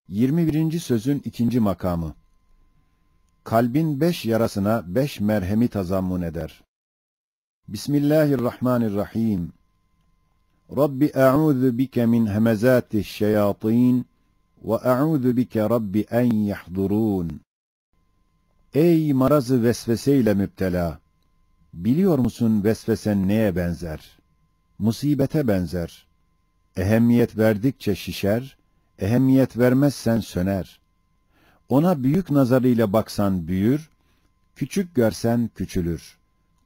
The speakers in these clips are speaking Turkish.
21. sözün 2. makamı. Kalbin 5 yarasına 5 merhemi tazammun eder. Bismillahirrahmanirrahim. Rabbi a'udhu bike min hemezatiş şeyatin ve a'udhu bike Rabbi en yahdurun. Ey marazı vesveseyle müptela! Biliyor musun vesvesen neye benzer? Musibete benzer. Ehemmiyet verdikçe şişer, ehemmiyet vermezsen söner. Ona büyük nazarıyla baksan büyür, küçük görsen küçülür.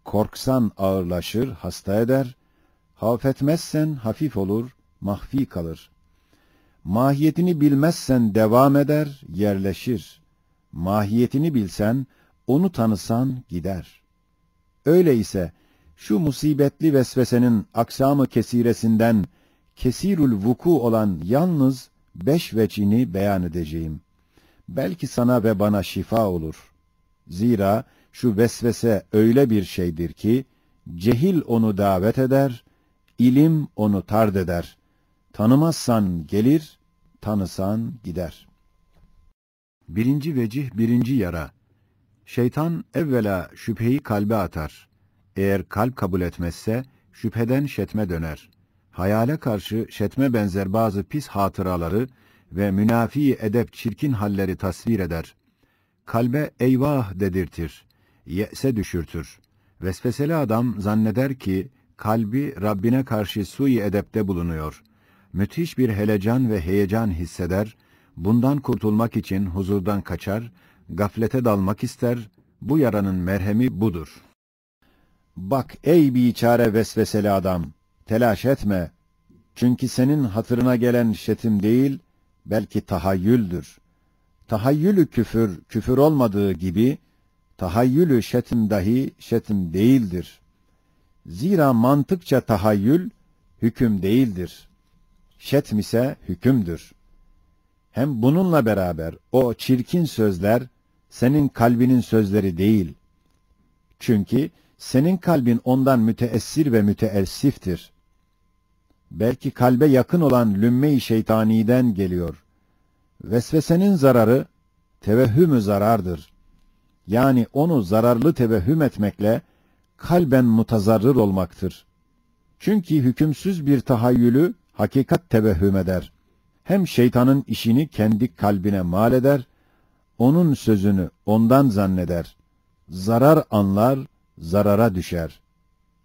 Korksan ağırlaşır, hasta eder, hafetmezsen hafif olur, mahfi kalır. Mahiyetini bilmezsen devam eder, yerleşir. Mahiyetini bilsen, onu tanısan gider. Öyleyse, şu musibetli vesvesenin aksamı kesiresinden, kesirül vuku olan yalnız 5 vecini beyan edeceğim. Belki sana ve bana şifa olur. Zira şu vesvese öyle bir şeydir ki, cehil onu davet eder, ilim onu tard eder. Tanımazsan gelir, tanısan gider. 1. vecih 1. yara. Şeytan evvela şüpheyi kalbe atar. Eğer kalp kabul etmezse, şüpheden şetme döner. Hayale karşı şetme benzer bazı pis hatıraları ve münafi edep çirkin halleri tasvir eder. Kalbe eyvah dedirtir, ye'se düşürtür. Vesveseli adam zanneder ki, kalbi Rabbine karşı sui edepte bulunuyor. Müthiş bir helecan ve heyecan hisseder, bundan kurtulmak için huzurdan kaçar, gaflete dalmak ister, bu yaranın merhemi budur. Bak ey biçare vesveseli adam, telaş etme, çünkü senin hatırına gelen şetim değil, belki tahayyüldür. Tahayyülü küfür, küfür olmadığı gibi, tahayyülü şetim dahi şetim değildir. Zira mantıkça tahayyül, hüküm değildir. Şetm ise hükümdür. Hem bununla beraber o çirkin sözler, senin kalbinin sözleri değil. Çünkü senin kalbin ondan müteessir ve müteessiftir. Belki kalbe yakın olan lümme-i şeytaniden geliyor. Vesvesenin zararı, tevehhüm-ü zarardır. Yani onu zararlı tevehhüm etmekle, kalben mutazarrır olmaktır. Çünkü hükümsüz bir tahayyülü, hakikat tevehhüm eder. Hem şeytanın işini kendi kalbine mal eder, onun sözünü ondan zanneder. Zarar anlar, zarara düşer.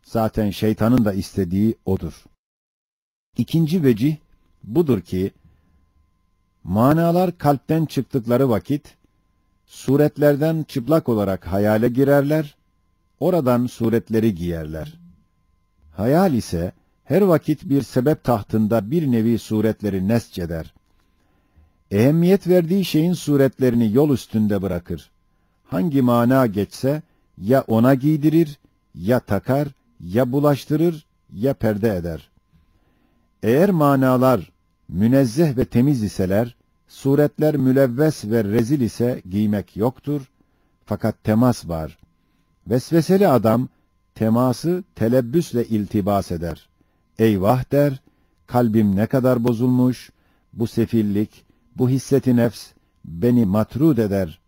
Zaten şeytanın da istediği odur. 2. vecih budur ki, manalar kalpten çıktıkları vakit, suretlerden çıplak olarak hayale girerler, oradan suretleri giyerler. Hayal ise, her vakit bir sebep tahtında bir nevi suretleri nesceder. Ehemmiyet verdiği şeyin suretlerini yol üstünde bırakır. Hangi mana geçse, ya ona giydirir, ya takar, ya bulaştırır, ya perde eder. Eğer manalar münezzeh ve temiz iseler, suretler mülevves ve rezil ise giymek yoktur, fakat temas var. Vesveseli adam, teması telebbüsle iltibas eder. Eyvah der, kalbim ne kadar bozulmuş, bu sefillik, bu hisseti nefs beni matrud eder.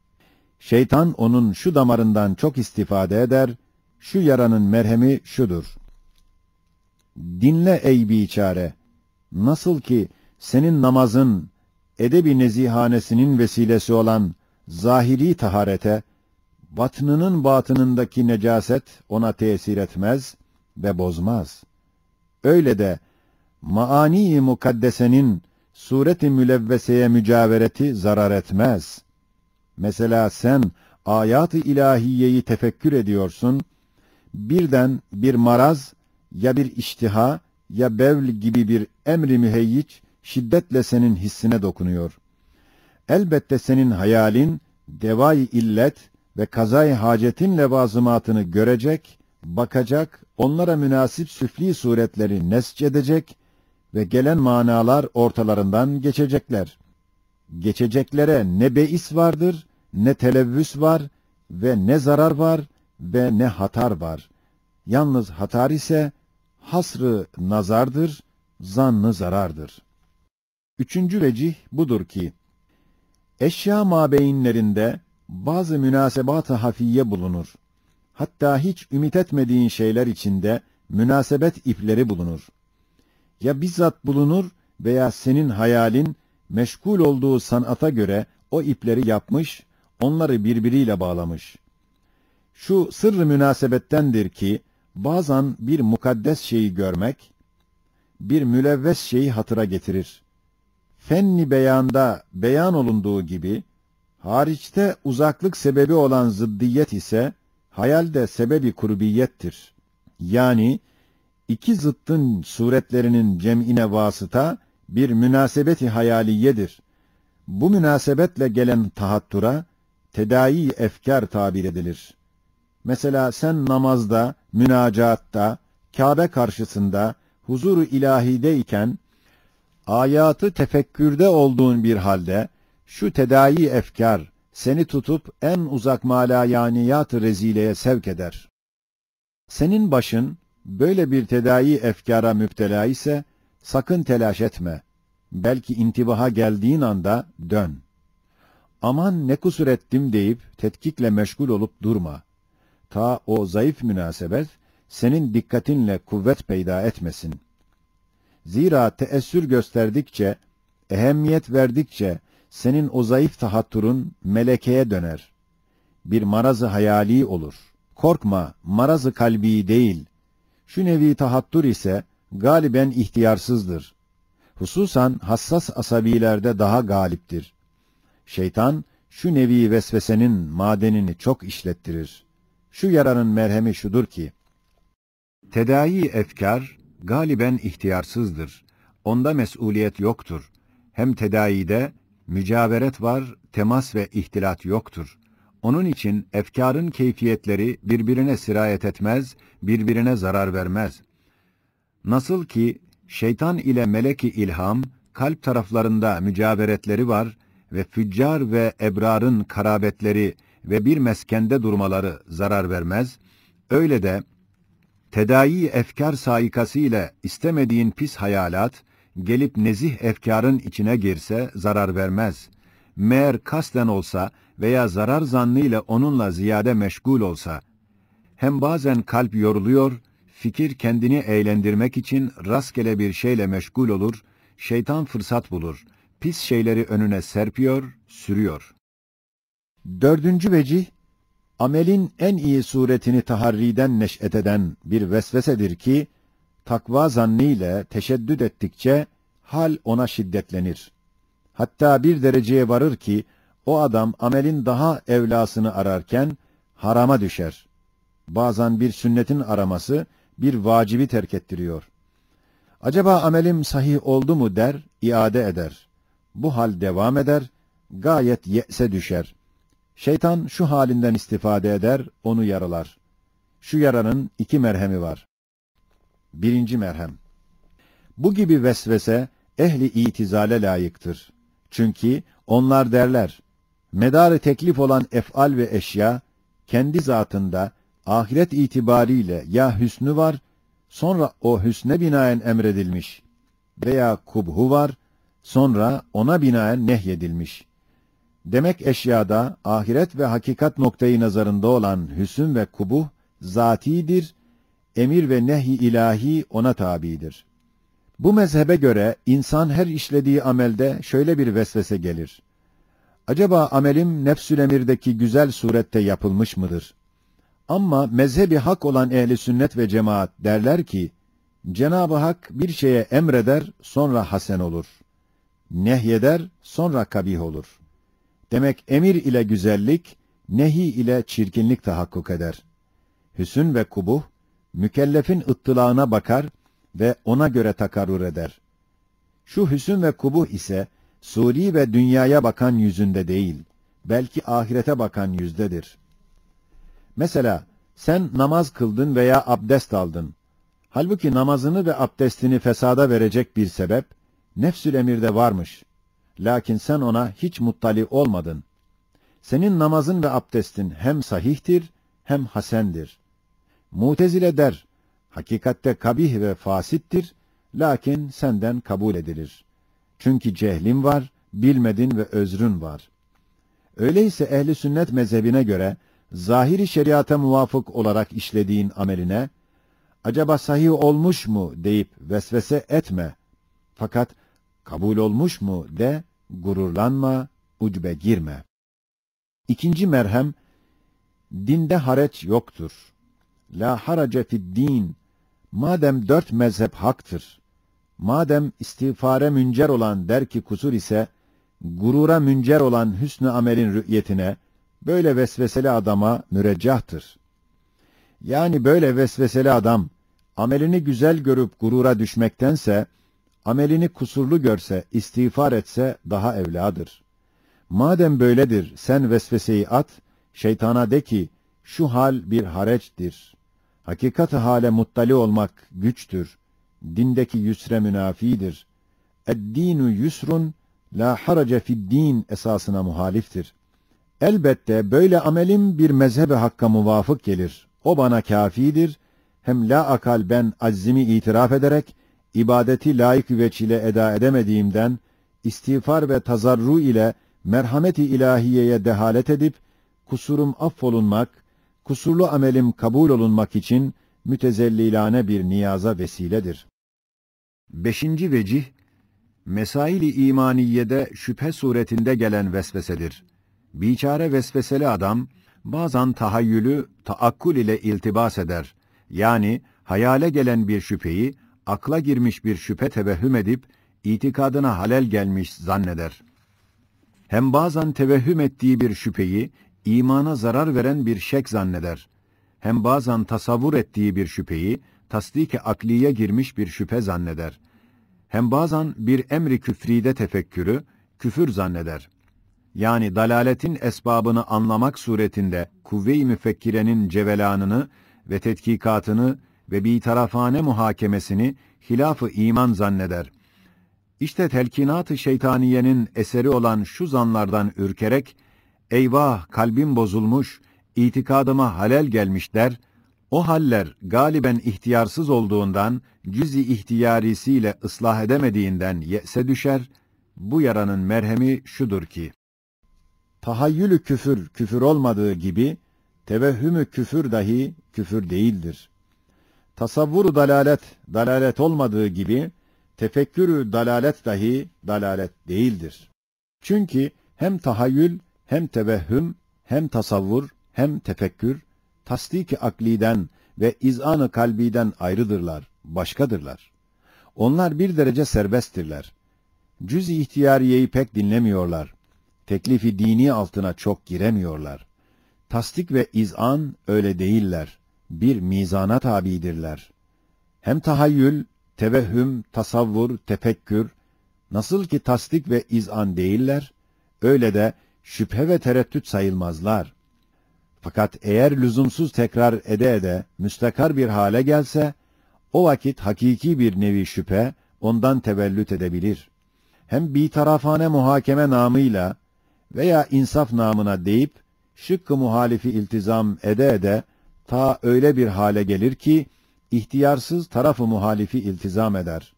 Şeytan onun şu damarından çok istifade eder, şu yaranın merhemi şudur. Dinle ey biçare, nasıl ki senin namazın, edebi nezihanesinin vesilesi olan zahiri taharete, batnının batınındaki necaset ona tesir etmez ve bozmaz. Öyle de maani-i mukaddesenin suret-i mülevveseye mücavereti zarar etmez. Mesela sen ayat-ı ilahiyeyi tefekkür ediyorsun, birden bir maraz ya bir iştiha ya bevl gibi bir emri müheyyiç şiddetle senin hissine dokunuyor. Elbette senin hayalin devai illet ve kazay hacetin levazımatını görecek, bakacak, onlara münasip süfli suretleri nescedecek ve gelen manalar ortalarından geçecekler. Geçeceklere ne beis vardır, ne televvüs var ve ne zarar var ve ne hatar var. Yalnız hatar ise hasrı nazardır, zannı zarardır. 3. vecih budur ki, Eşya mabeyinlerinde bazı münasebat-ı hafiye bulunur. Hatta hiç ümit etmediğin şeyler içinde münasebet ipleri bulunur. Ya bizzat bulunur veya senin hayalin meşgul olduğu sanata göre o ipleri yapmış, onları birbiriyle bağlamış. Şu sırrı münasebettendir ki, bazen bir mukaddes şeyi görmek, bir mülevves şeyi hatıra getirir. Fenni beyanda beyan olunduğu gibi, hariçte uzaklık sebebi olan zıddiyet ise, hayalde sebebi kurbiyettir. Yani, iki zıttın suretlerinin cem'ine vasıta, bir münasebeti hayaliyedir. Bu münasebetle gelen tahattura, tedai efkar tabir edilir. Mesela sen namazda, münacatta, Kâbe karşısında, huzur-u ilahideyken, ayatı tefekkürde olduğun bir halde, şu tedai efkar, seni tutup en uzak malayaniyat-ı rezileye sevk eder. Senin başın, böyle bir tedai efkara müptela ise, sakın telaş etme. Belki intibaha geldiğin anda dön. Aman ne kusur ettim deyip tetkikle meşgul olup durma. Ta o zayıf münasebet, senin dikkatinle kuvvet peyda etmesin. Zira teessür gösterdikçe, ehemmiyet verdikçe, senin o zayıf tahatturun melekeye döner. Bir marazı hayali olur. Korkma, marazı kalbi değil. Şu nevi tahattur ise, galiben ihtiyarsızdır. Hususan hassas asabilerde daha galiptir. Şeytan, şu nevi vesvesenin madenini çok işlettirir. Şu yaranın merhemi şudur ki, tedai efkar, galiben ihtiyarsızdır. Onda mesuliyet yoktur. Hem tedaide, mücaveret var, temas ve ihtilat yoktur. Onun için efkarın keyfiyetleri birbirine sirayet etmez, birbirine zarar vermez. Nasıl ki, şeytan ile melek-i ilham, kalp taraflarında mücaveretleri var ve füccar ve ebrarın karabetleri ve bir meskende durmaları zarar vermez, öyle de, tedai efkar saikası ile istemediğin pis hayalat, gelip nezih efkarın içine girse zarar vermez. Meğer kasten olsa veya zarar zannıyla onunla ziyade meşgul olsa, hem bazen kalp yoruluyor, fikir kendini eğlendirmek için rastgele bir şeyle meşgul olur, şeytan fırsat bulur, pis şeyleri önüne serpiyor, sürüyor. Dördüncü vecih, amelin en iyi suretini taharriden neş'et eden bir vesvesedir ki, takva zannıyla teşeddüd ettikçe, hal ona şiddetlenir. Hatta bir dereceye varır ki, o adam amelin daha evlasını ararken, harama düşer. Bazen bir sünnetin araması, bir vacibi terk ettiriyor. Acaba amelim sahih oldu mu der, iade eder. Bu hal devam eder, gayet ye'se düşer. Şeytan şu halinden istifade eder, onu yaralar. Şu yaranın iki merhemi var. Birinci merhem. Bu gibi vesvese, ehli itizale layıktır. Çünkü onlar derler, medarı teklif olan ef'al ve eşya, kendi zatında, ahiret itibariyle ya hüsnü var, sonra o hüsne binaen emredilmiş veya kubhu var, sonra ona binaen nehyedilmiş. Demek eşyada ahiret ve hakikat noktayı nazarında olan hüsn ve kubuh zatidir, emir ve nehy ilahi ona tabidir. Bu mezhebe göre insan her işlediği amelde şöyle bir vesvese gelir. Acaba amelim nefsül emirdeki güzel surette yapılmış mıdır? Ama mezhebi hak olan ehli sünnet ve cemaat derler ki, Cenab-ı Hak bir şeye emreder, sonra hasen olur. Nehyeder, sonra kabih olur. Demek emir ile güzellik, nehi ile çirkinlik tahakkuk eder. Hüsn ve kubuh, mükellefin ıttılağına bakar ve ona göre takarrur eder. Şu hüsn ve kubuh ise, suri ve dünyaya bakan yüzünde değil, belki ahirete bakan yüzdedir. Mesela, sen namaz kıldın veya abdest aldın. Halbuki namazını ve abdestini fesada verecek bir sebep, nefsül emirde varmış. Lakin sen ona hiç muttali olmadın. Senin namazın ve abdestin hem sahihtir, hem hasendir. Mutezile der, hakikatte kabih ve fasittir, lakin senden kabul edilir. Çünkü cehlin var, bilmedin ve özrün var. Öyleyse ehli sünnet mezhebine göre zahiri şeriata muvafık olarak işlediğin ameline acaba sahih olmuş mu deyip vesvese etme. Fakat kabul olmuş mu de, gururlanma, ucbe girme. İkinci merhem, dinde haraç yoktur. La harace fid din. Madem dört mezhep haktır, madem istiğfare müncer olan derki kusur ise, gurura müncer olan hüsnü amelin rü'yetine, böyle vesveseli adama müreccahtır. Yani böyle vesveseli adam, amelini güzel görüp gurura düşmektense, amelini kusurlu görse, istiğfar etse daha evladır. Madem böyledir, sen vesveseyi at, şeytana de ki, şu hal bir hareçtir. Hakikat-ı hale muttali olmak güçtür. Dindeki yüsre münafidir. Ed-dinu yusrun, la harace fid-din esasına muhaliftir. Elbette böyle amelim bir mezhebe hakka muvafık gelir. O bana kâfidir. Hem la akal ben aczimi itiraf ederek, ibadeti layık veçile eda edemediğimden, istiğfar ve tazarru ile merhamet-i ilahiyeye dehalet edip, kusurum affolunmak, kusurlu amelim kabul olunmak için mütezellilane bir niyaza vesiledir. Beşinci vecih, mesail-i imaniyede şüphe suretinde gelen vesvesedir. Biçare vesveseli adam, bazen tahayyülü taakkul ile iltibas eder. Yani hayale gelen bir şüpheyi, akla girmiş bir şüphe tevehhüm edip, itikadına halel gelmiş zanneder. Hem bazen tevehhüm ettiği bir şüpheyi, imana zarar veren bir şek zanneder. Hem bazen tasavvur ettiği bir şüpheyi, tasdik-i akliye girmiş bir şüphe zanneder. Hem bazen bir emri küfride tefekkürü, küfür zanneder. Yani dalaletin esbabını anlamak suretinde kuvve-i müfekkirenin cevelanını ve tetkikatını ve bitarafane muhakemesini hilaf-ı iman zanneder. İşte telkinat-ı şeytaniyenin eseri olan şu zanlardan ürkerek, eyvah kalbim bozulmuş, itikadıma halel gelmiş der, o haller galiben ihtiyarsız olduğundan, cüz-i ihtiyarisiyle ıslah edemediğinden ye'se düşer, bu yaranın merhemi şudur ki, tahayyülü küfür, küfür olmadığı gibi, tevehhümü küfür dahi küfür değildir. Tasavvuru dalalet, dalalet olmadığı gibi, tefekkürü dalalet dahi dalalet değildir. Çünkü hem tahayyül, hem tevehhüm, hem tasavvur, hem tefekkür, tasdik-i akliden ve izan-ı kalbiden ayrıdırlar, başkadırlar. Onlar bir derece serbesttirler. Cüz-i ihtiyariyeyi pek dinlemiyorlar. Teklifi dini altına çok giremiyorlar. Tasdik ve izan öyle değiller. Bir mizana tabidirler. Hem tahayyül, tevehhüm, tasavvur, tefekkür, nasıl ki tasdik ve izan değiller, öyle de şüphe ve tereddüt sayılmazlar. Fakat eğer lüzumsuz tekrar ede ede müstakar bir hale gelse, o vakit hakiki bir nevi şüphe ondan tevellüt edebilir. Hem bitarafane muhakeme namıyla veya insaf namına deyip, şıkkı muhalifi iltizam ede ede, ta öyle bir hale gelir ki, ihtiyarsız tarafı muhalifi iltizam eder.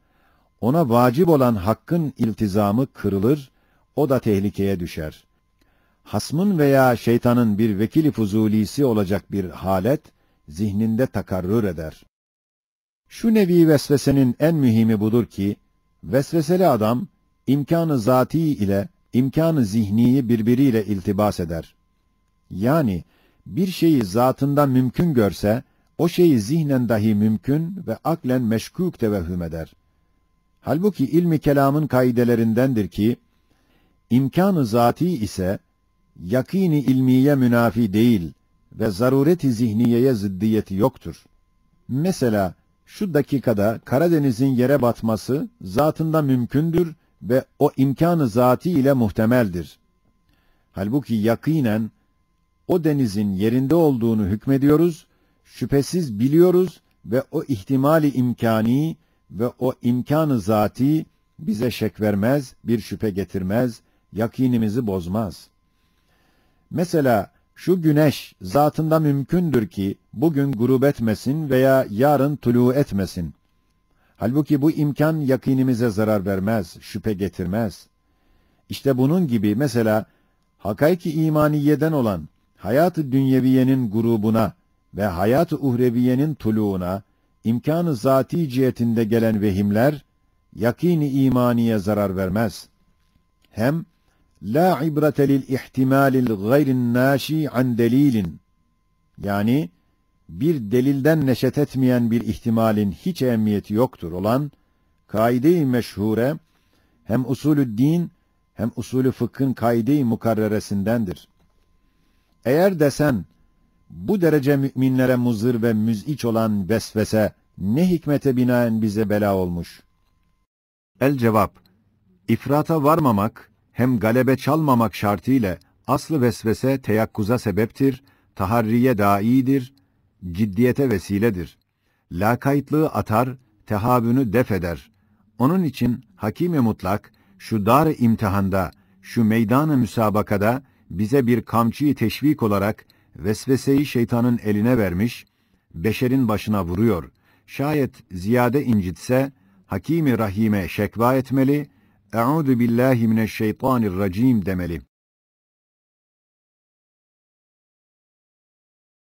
Ona vacip olan hakkın iltizamı kırılır, o da tehlikeye düşer. Hasmın veya şeytanın bir vekili fuzulisi olacak bir halet, zihninde takarrür eder. Şu nevi vesvesenin en mühimi budur ki, vesveseli adam, imkanı zati ile imkanı zihniyi birbiriyle iltibas eder. Yani, bir şeyi zatında mümkün görse, o şeyi zihnen dahi mümkün ve aklen meşkûk tevehhüm eder. Halbuki ilmi kelamın kaidelerindendir ki, imkanı zati ise, yakîn-i ilmiye münafi değil ve zaruret-i zihniyeye ziddiyeti yoktur. Mesela, şu dakikada Karadeniz'in yere batması zatında mümkündür ve o imkanı zati ile muhtemeldir. Halbuki yakînen, o denizin yerinde olduğunu hükmediyoruz, şüphesiz biliyoruz ve o ihtimali imkani ve o imkanı zati bize şek vermez, bir şüphe getirmez, yakînimizi bozmaz. Mesela şu güneş zatında mümkündür ki bugün gurub etmesin veya yarın tulû etmesin. Halbuki bu imkan yakînimize zarar vermez, şüphe getirmez. İşte bunun gibi mesela Hakaiki imaniyeden olan hayat-ı dünyeviyenin grubuna ve hayat-ı uhreviyenin tuluğuna imkanı zati cihetinde gelen vehimler yakîn-i imaniye zarar vermez. Hem la ibrete lil ihtimalil gayrin naşi an delilin, yani bir delilden neşet etmeyen bir ihtimalin hiç ehemmiyeti yoktur olan kaide-i meşhure hem usulü din hem usulü fıkhın kaide-i mukarreresindendir. Eğer desen bu derece müminlere muzır ve müz'iç olan vesvese ne hikmete binaen bize bela olmuş? El cevap, ifrata varmamak hem galebe çalmamak şartıyla aslı vesvese teyakkuza sebeptir, taharriye dâidir, ciddiyete vesiledir. Lakaytlığı atar, tehavünü def eder. Onun için Hakim-i Mutlak şu dar-ı imtihanda, şu meydan-ı müsabakada bize bir kamçıyı teşvik olarak vesveseyi şeytanın eline vermiş, beşerin başına vuruyor. Şayet ziyade incitse, Hakim-i Rahim'e şekva etmeli, "Eûzu billahi mineşşeytanirracîm" demeli.